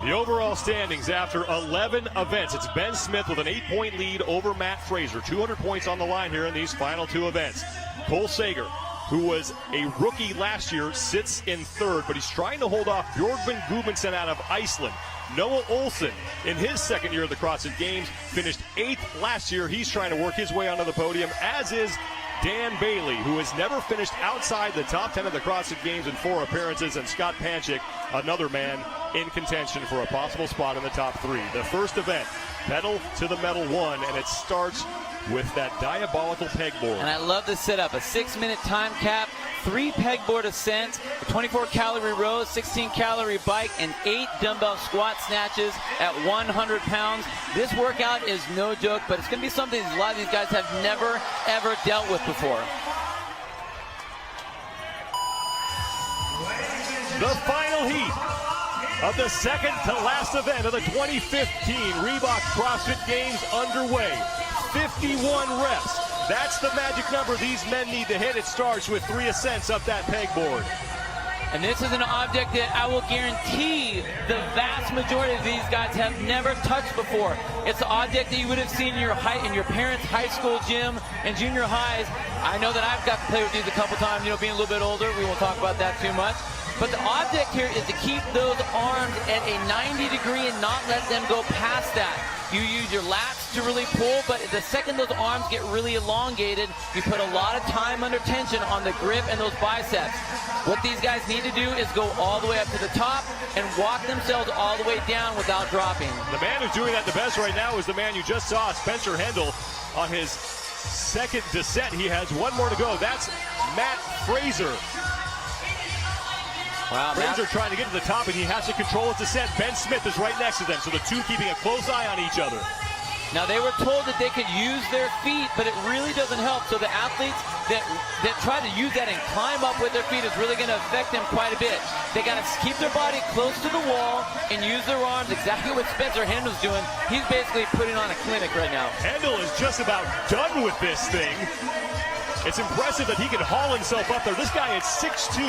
The overall standings after 11 events. It's Ben Smith with an 8-point lead over Matt Fraser. 200 points on the line here in these final two events. Cole Sager, who was a rookie last year, sits in third, but he's trying to hold off Björgvin Gudmundsson out of Iceland. Noah Olsen, in his second year of the CrossFit Games, finished 8th last year. He's trying to work his way onto the podium, as is Dan Bailey, who has never finished outside the top 10 of the CrossFit Games in 4 appearances, and Scott Panchik, another man in contention for a possible spot in the top 3. The first event, Pedal to the Metal 1, and it starts with that diabolical pegboard. And I love the setup, a 6-minute time cap, 3 pegboard ascents, a 24-calorie row, 16-calorie bike, and 8 dumbbell squat snatches at 100 pounds. This workout is no joke, but it's going to be something a lot of these guys have never, ever dealt with before. The final heat of the second to last event of the 2015 Reebok CrossFit Games underway. 51 reps. That's the magic number these men need to hit. It starts with 3 ascents up that pegboard. And this is an object that I will guarantee the vast majority of these guys have never touched before. It's an object that you would have seen in your parents' high school gym and junior highs. I know that I've got to play with these a couple times, being a little bit older. We won't talk about that too much. But the object here is to keep those arms at a 90 degree and not let them go past that. You use your lats to really pull, but the second those arms get really elongated, you put a lot of time under tension on the grip and those biceps. What these guys need to do is go all the way up to the top and walk themselves all the way down without dropping. The man who's doing that the best right now is the man you just saw, Spencer Hendel, on his second descent. He has one more to go. That's Matt Fraser. Wow, Fraser trying to get to the top, and he has to control his descent. Ben Smith is right next to them, so the two keeping a close eye on each other. Now, they were told that they could use their feet, but it really doesn't help. So the athletes that try to use that and climb up with their feet is really going to affect them quite a bit. They got to keep their body close to the wall and use their arms, exactly what Spencer Hendel's doing. He's basically putting on a clinic right now. Hendel is just about done with this thing. It's impressive that he can haul himself up there. This guy is 6'2",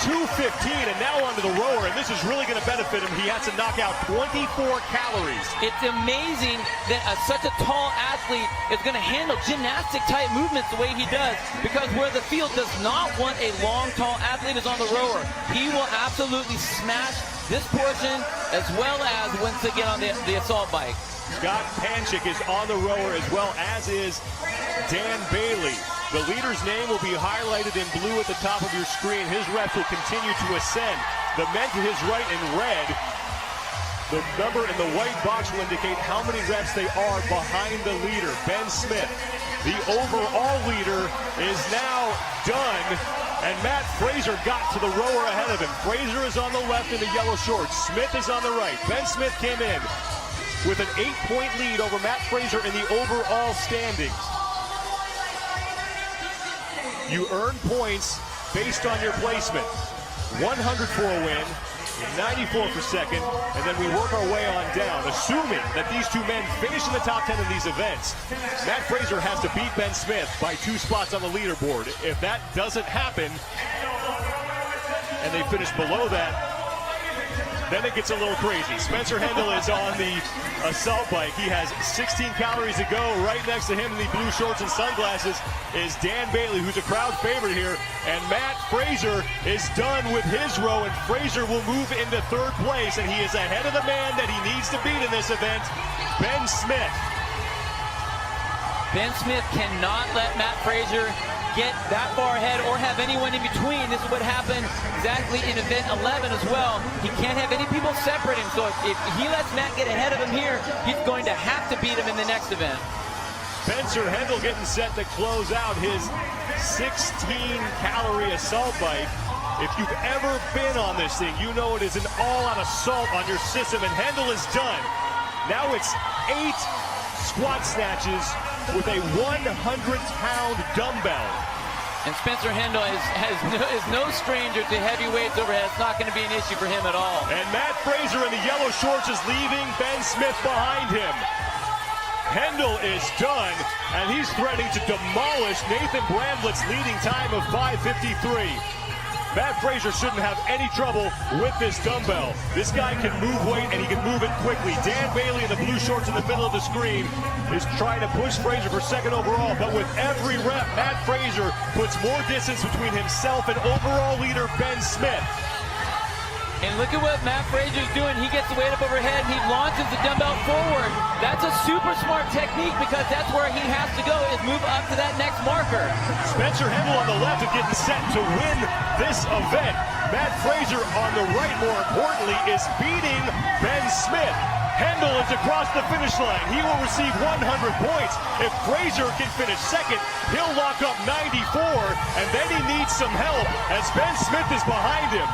215, and now onto the rower, and this is really going to benefit him. He has to knock out 24 calories. It's amazing that such a tall athlete is going to handle gymnastic-type movements the way he does, because where the field does not want a long, tall athlete is on the rower. He will absolutely smash this portion as well as once again on the assault bike. Scott Panchik is on the rower as well, as is Dan Bailey. The leader's name will be highlighted in blue at the top of your screen. His reps will continue to ascend. The men to his right in red, the number in the white box will indicate how many reps they are behind the leader, Ben Smith. The overall leader is now done, and Matt Fraser got to the rower ahead of him. Fraser is on the left in the yellow shorts. Smith is on the right. Ben Smith came in with an 8-point lead over Matt Fraser in the overall standings. You earn points based on your placement. 100 for a win, 94 for second, and then we work our way on down. Assuming that these two men finish in the top 10 of these events, Matt Fraser has to beat Ben Smith by 2 spots on the leaderboard. If that doesn't happen, and they finish below that, then it gets a little crazy. Spencer Hendel is on the assault bike. He has 16 calories to go. Right next to him in the blue shorts and sunglasses is Dan Bailey, who's a crowd favorite here. And Matt Fraser is done with his row, and Fraser will move into 3rd place, and he is ahead of the man that he needs to beat in this event, Ben Smith. Ben Smith cannot let Matt Fraser get that far ahead or have anyone in between. This is what happened exactly in event 11 as well. He can't have any people separate him, so if he lets Matt get ahead of him here, he's going to have to beat him in the next event. Spencer Hendel getting set to close out his 16-calorie assault bike. If you've ever been on this thing, you know it is an all-out assault on your system, and Hendel is done. Now it's 8 squat snatches with a 100-pound dumbbell. And Spencer Hendel is no stranger to heavy weights overhead. It's not going to be an issue for him at all. And Matt Fraser in the yellow shorts is leaving Ben Smith behind him. Hendel is done, and he's threatening to demolish Nathan Bramlett's leading time of 5:53. Matt Fraser shouldn't have any trouble with this dumbbell. This guy can move weight and he can move it quickly. Dan Bailey in the blue shorts in the middle of the screen is trying to push Fraser for second overall, but with every rep, Matt Fraser puts more distance between himself and overall leader Ben Smith. And look at what Matt Fraser's doing. He gets the weight up overhead and he launches the dumbbell forward. That's a super smart technique because that's where he has to go, is move up to that next marker. Spencer Hendel on the left is getting set to win this event. Matt Fraser on the right, more importantly, is beating Ben Smith. Hendel is across the finish line. He will receive 100 points. If Fraser can finish second, he'll lock up 94, and then he needs some help as Ben Smith is behind him.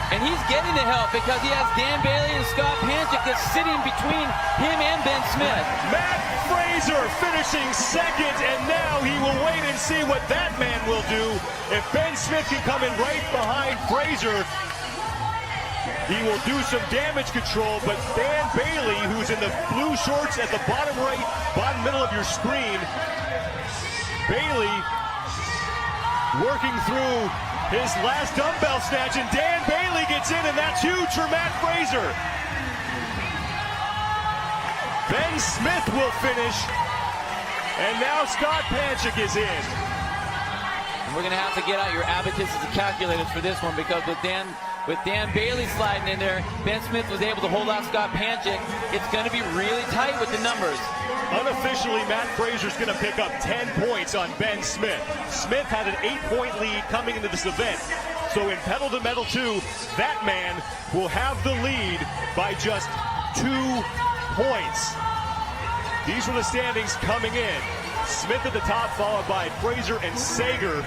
And he's getting the help because he has Dan Bailey and Scott Panchik that's sitting between him and Ben Smith. Matt Fraser finishing second, and now he will wait and see what that man will do. If Ben Smith can come in right behind Fraser, he will do some damage control, but Dan Bailey, who's in the blue shorts at the bottom right, bottom middle of your screen, Bailey working through his last dumbbell snatch, and Dan Bailey gets in, and that's huge for Matt Fraser. Ben Smith will finish, and now Scott Panchik is in. And we're going to have to get out your abacuses and calculators for this one because with Dan Bailey sliding in there, Ben Smith was able to hold out Scott Panchik. It's going to be really tight with the numbers. Unofficially, Matt Fraser's going to pick up 10 points on Ben Smith. Smith had an 8-point lead coming into this event. So in pedal to metal 2, that man will have the lead by just 2 points. These were the standings coming in. Smith at the top, followed by Fraser and Sager.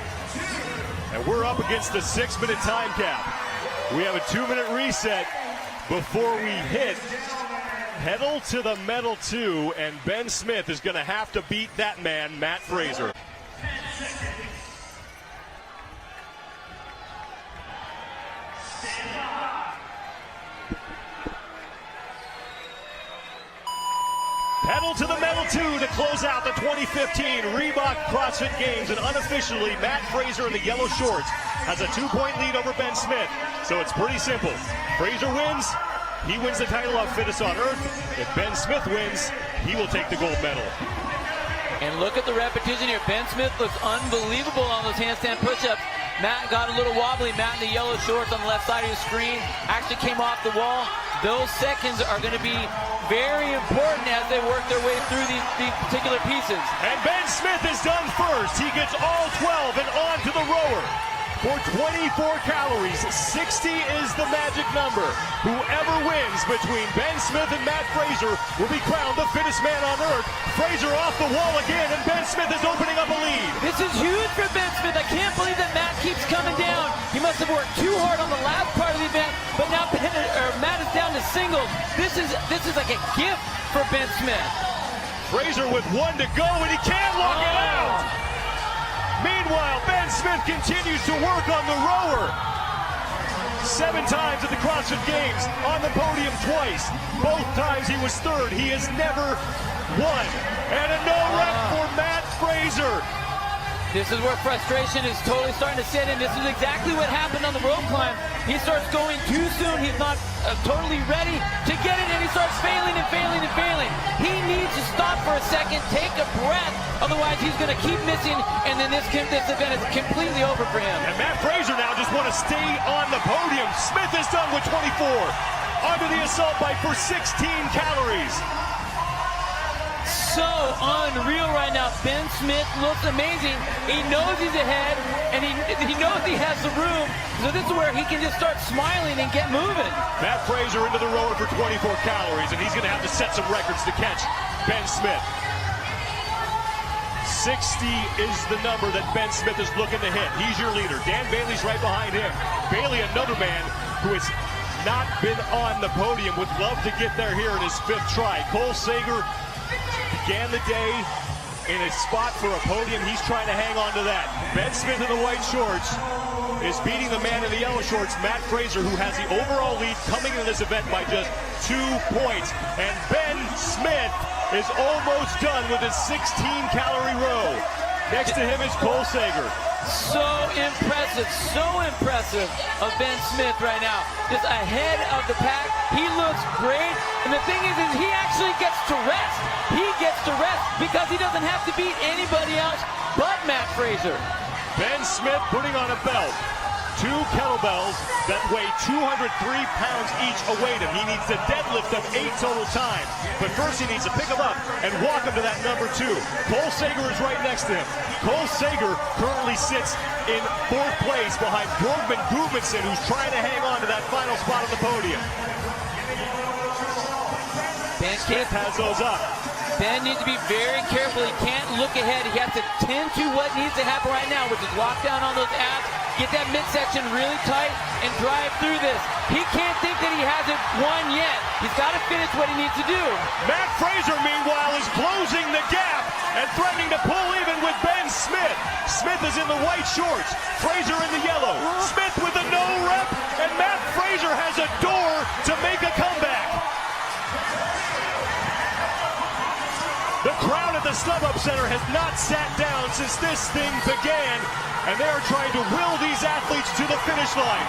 And we're up against the 6-minute time cap. We have a 2-minute reset before we hit pedal to the metal 2, and Ben Smith is going to have to beat that man, Matt Fraser. Pedal to the metal 2 to close out the 2015 Reebok CrossFit Games, and unofficially, Matt Fraser in the yellow shorts has a 2-point lead over Ben Smith. So it's pretty simple. Fraser wins, he wins the title of fittest on earth. If Ben Smith wins, he will take the gold medal. And look at the repetition here. Ben Smith looks unbelievable on those handstand push-ups. Matt got a little wobbly. Matt in the yellow shorts on the left side of your screen actually came off the wall. Those seconds are going to be very important as they work their way through these particular pieces. And Ben Smith is done first. He gets all 12 and on to the rower. For 24 calories, 60 is the magic number. Whoever wins between Ben Smith and Matt Fraser will be crowned the fittest man on earth. Fraser off the wall again, and Ben Smith is opening up a lead. This is huge for Ben Smith. I can't believe that Matt keeps coming down. He must have worked too hard on the last part of the event, but now Matt is down to singles. This is like a gift for Ben Smith. Fraser with 1 to go, and he can't lock it out. Meanwhile, Ben Smith continues to work on the rower. 7 times at the CrossFit Games, on the podium twice. Both times he was third. He has never won. And a no rep for Matt Fraser. This is where frustration is totally starting to set in. This is exactly what happened on the rope climb. He starts going too soon. He's not totally ready to get it, and he starts failing and failing and failing. He needs to stop for a second, take a breath. Otherwise, he's going to keep missing, and then this event is completely over for him. And Matt Fraser now just want to stay on the podium. Smith is done with 24. Under the assault bike for 16 calories. So unreal right now. Ben Smith looks amazing. He knows he's ahead, and he knows he has the room. So this is where he can just start smiling and get moving. Matt Fraser into the rower for 24 calories, and he's going to have to set some records to catch Ben Smith. 60 is the number that Ben Smith is looking to hit. He's your leader. Dan Bailey's right behind him. Bailey, another man who has not been on the podium, would love to get there here in his 5th try. Cole Sager began the day in a spot for a podium. He's trying to hang on to that. Ben Smith in the white shorts is beating the man in the yellow shorts, Matt Fraser, who has the overall lead coming into this event by just 2 points. And Ben Smith is almost done with his 16-calorie row. Next to him is Cole Sager. So impressive of Ben Smith right now. Just ahead of the pack. He looks great. And the thing is he actually gets to rest. He gets to rest because he doesn't have to beat anybody else but Matt Fraser. Ben Smith putting on a belt. 2 kettlebells that weigh 203 pounds each await him. He needs to deadlift them 8 total times. But first he needs to pick them up and walk them to that number 2. Cole Sager is right next to him. Cole Sager currently sits in 4th place behind Bjorgman Gudmundsson, who's trying to hang on to that final spot on the podium. Ben Smith has those up. Ben needs to be very careful. He can't look ahead. He has to tend to what needs to happen right now, which is lock down on those abs, get that midsection really tight, and drive through this. He can't think that he hasn't won yet. He's got to finish what he needs to do. Matt Fraser, meanwhile, is closing the gap and threatening to pull even with Ben Smith. Smith is in the white shorts, Fraser in the yellow. Smith with a no rep, and Matt Fraser has a door to make a comeback. The crowd at the StubHub Center has not sat down since this thing began, and they are trying to will these athletes to the finish line.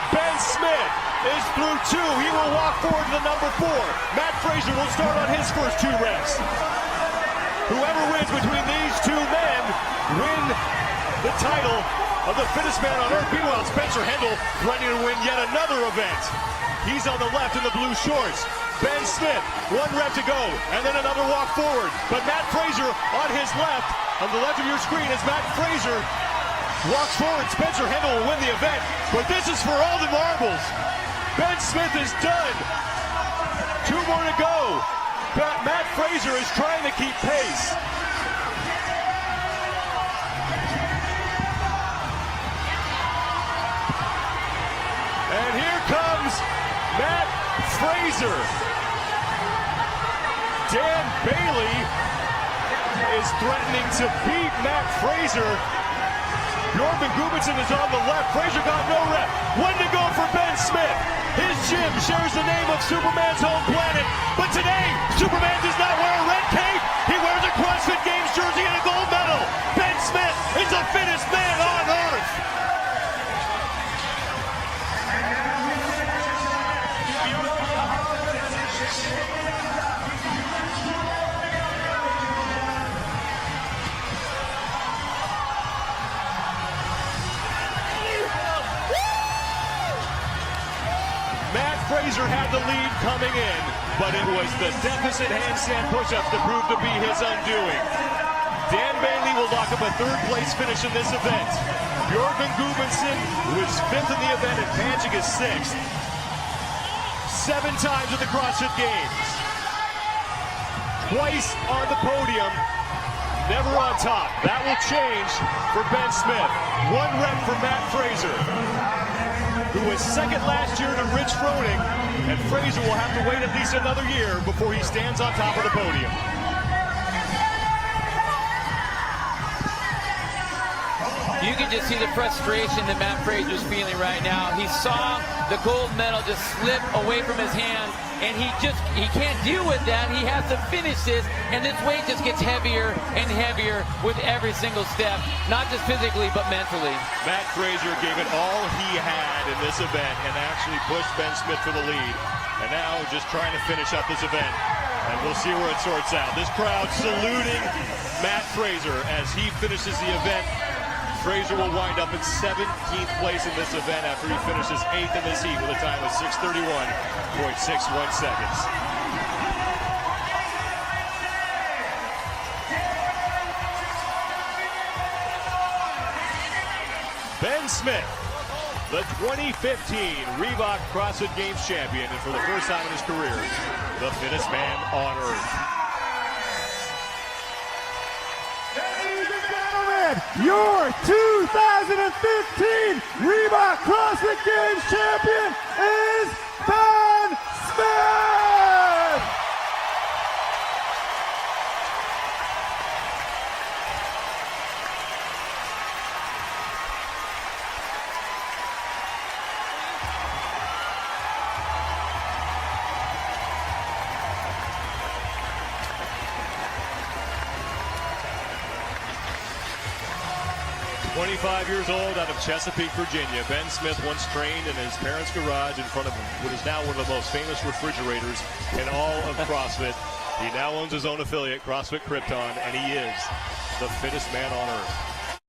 Ben Smith is through 2. He will walk forward to the number 4. Matt Fraser will start on his first 2 reps. Whoever wins between these 2 men win the title of the fittest man on earth. Meanwhile, Spencer Hendel threatening to win yet another event. He's on the left in the blue shorts. Ben Smith, 1 rep to go, and then another walk forward. But Matt Fraser on his left, on the left of your screen, as Matt Fraser walks forward. Spencer Hendel will win the event, but this is for all the marbles. Ben Smith is done. 2 more to go. But Matt Fraser is trying to keep pace. And here comes Matt Fraser. Dan Bailey is threatening to beat Matt Fraser. Bjorgman Gudmundsson is on the left. Fraser got no rep. 1 to go for Ben Smith. His gym shares the name of Superman's home planet. But today, Superman does not wear a red cape. He wears a CrossFit Games jersey and a gold medal. Ben Smith is the fittest man on earth. Fraser had the lead coming in, but it was the deficit handstand push-ups that proved to be his undoing. Dan Bailey will lock up a 3rd place finish in this event. Bjorgman Gudmundsson, who is 5th in the event, and Panchik is 6th. 7 times at the CrossFit Games. Twice on the podium, never on top. That will change for Ben Smith. 1 rep for Matt Fraser, who was 2nd last year to R.Froning, and Fraser will have to wait at least another year before he stands on top of the podium. You can just see the frustration that Matt Fraser's feeling right now. He saw the gold medal just slip away from his hands, and he can't deal with that. He has to finish this, and this weight just gets heavier and heavier with every single step, not just physically, but mentally. Matt Fraser gave it all he had in this event and actually pushed Ben Smith for the lead. And now just trying to finish up this event. And we'll see where it sorts out. This crowd saluting Matt Fraser as he finishes the event. Fraser will wind up in 17th place in this event after he finishes 8th in this heat with a time of 6:31.61 seconds. Ben Smith, the 2015 Reebok CrossFit Games champion, and for the first time in his career, the fittest man on earth. Your 2015 Reebok CrossFit Games champion is Ben Smith! 25 years old, out of Chesapeake, Virginia. Ben Smith once trained in his parents' garage in front of what is now one of the most famous refrigerators in all of CrossFit. He now owns his own affiliate, CrossFit Krypton, and he is the fittest man on earth.